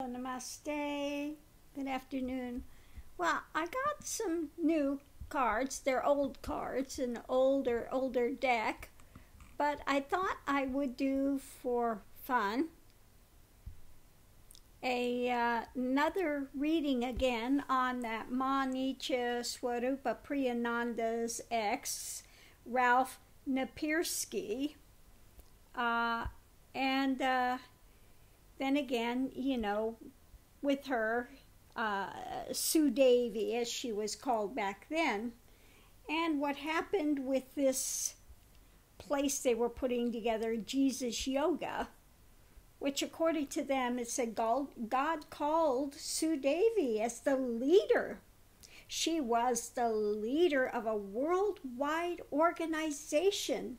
Namaste. Good afternoon. Well, I got some new cards. They're old cards, an older deck. But I thought I would do for fun another reading again on that Ma Nietzsche Swarupa Priyananda's ex, Ralph Napirsky. Then again, with her, Sudevi, as she was called back then, and what happened with this place they were putting together, Jesus Yoga, which according to them, it said God called Sudevi as the leader. She was the leader of a worldwide organization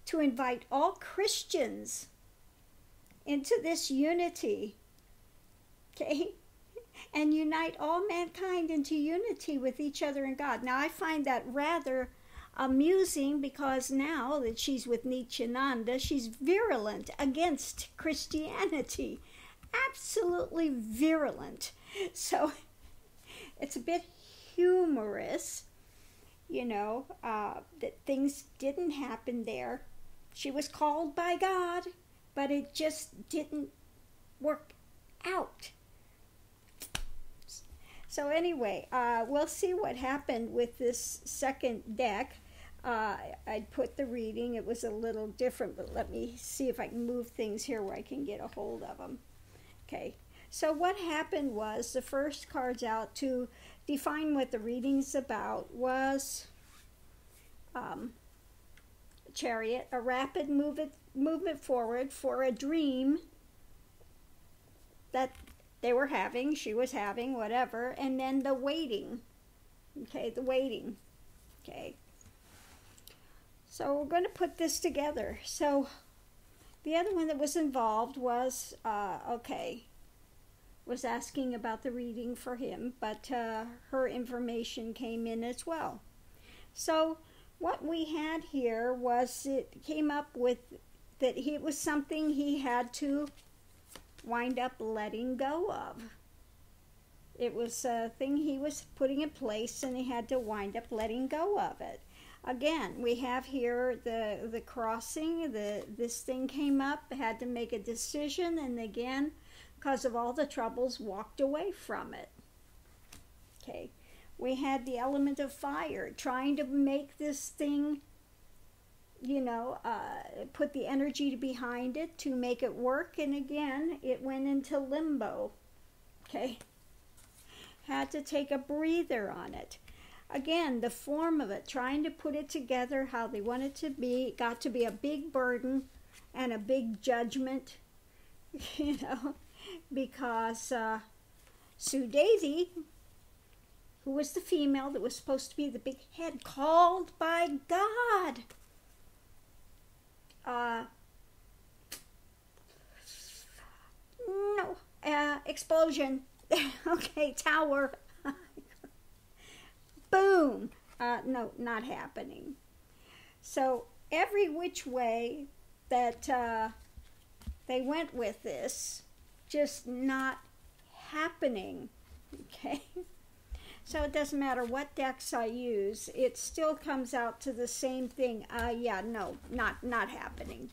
to invite all Christians into this unity, okay, and unite all mankind into unity with each other and God. Now, I find that rather amusing because now that she's with Nityananda, she's virulent against Christianity, absolutely virulent. So it's a bit humorous, that things didn't happen there. She was called by God, but it just didn't work out. So anyway, we'll see what happened with this second deck. I'd put the reading. It was a little different, but let me see if I can move things here where I can get a hold of them. Okay, so what happened was the first cards out to define what the reading's about was Chariot, a rapid movement forward for a dream that they were having, she was having, whatever, and then the waiting. Okay, the waiting. Okay. So we're going to put this together. So the other one that was involved was, was asking about the reading for him, but her information came in as well. So what we had here was, it came up with that it was something he had to wind up letting go of. It was a thing he was putting in place and he had to wind up letting go of it. Again, we have here the crossing, this thing came up, had to make a decision, and again, because of all the troubles, walked away from it. Okay, we had the element of fire, trying to make this thing, put the energy behind it to make it work, and again, it went into limbo. Okay, had to take a breather on it. Again, the form of it, trying to put it together how they want it to be, got to be a big burden and a big judgment, because Sudevi, who was the female that was supposed to be the big head, called by God, explosion, okay, tower, boom, no, not happening. So every which way that they went with this, just not happening, okay? So it doesn't matter what decks I use, it still comes out to the same thing. No, not happening.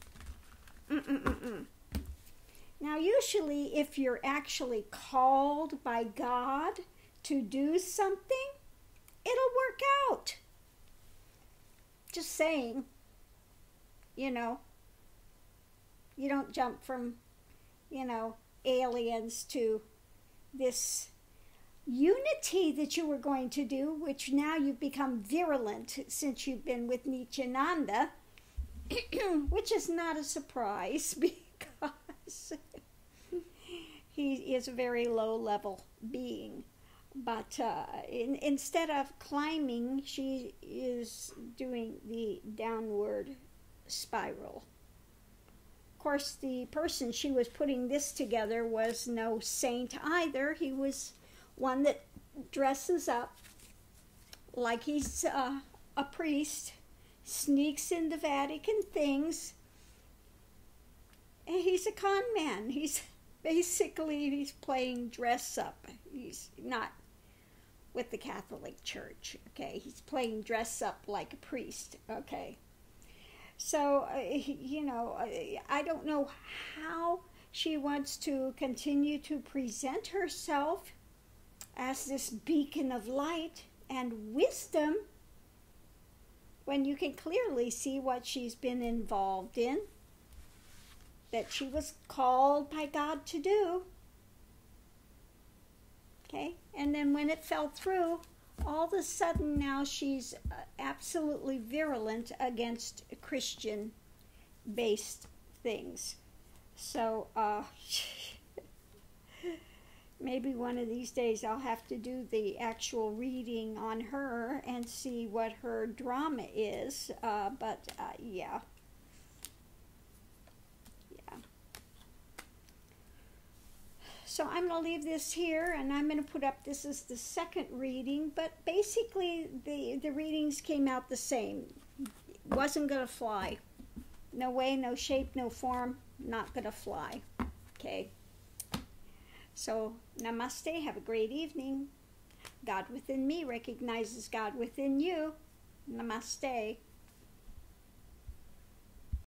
Now, usually if you're actually called by God to do something, it'll work out. Just saying, you don't jump from, aliens to this unity that you were going to do, which now you've become virulent since you've been with Nityananda, which is not a surprise because he is a very low-level being. But instead of climbing, she is doing the downward spiral. Of course, the person she was putting this together was no saint either. He was one that dresses up like he's a priest, sneaks into Vatican things, and he's a con man. He's basically he's playing dress up. He's not with the Catholic Church, okay? He's playing dress up like a priest, okay? So, I don't know how she wants to continue to present herself as this beacon of light and wisdom when you can clearly see what she's been involved in, that she was called by God to do. Okay, and then when it fell through, all of a sudden now she's absolutely virulent against Christian-based things. So maybe one of these days I'll have to do the actual reading on her and see what her drama is. Yeah. So I'm going to leave this here, and I'm going to put up, this is the second reading, but basically the readings came out the same. Wasn't going to fly. No way, no shape, no form, not going to fly. Okay. So, namaste, have a great evening. God within me recognizes God within you. Namaste.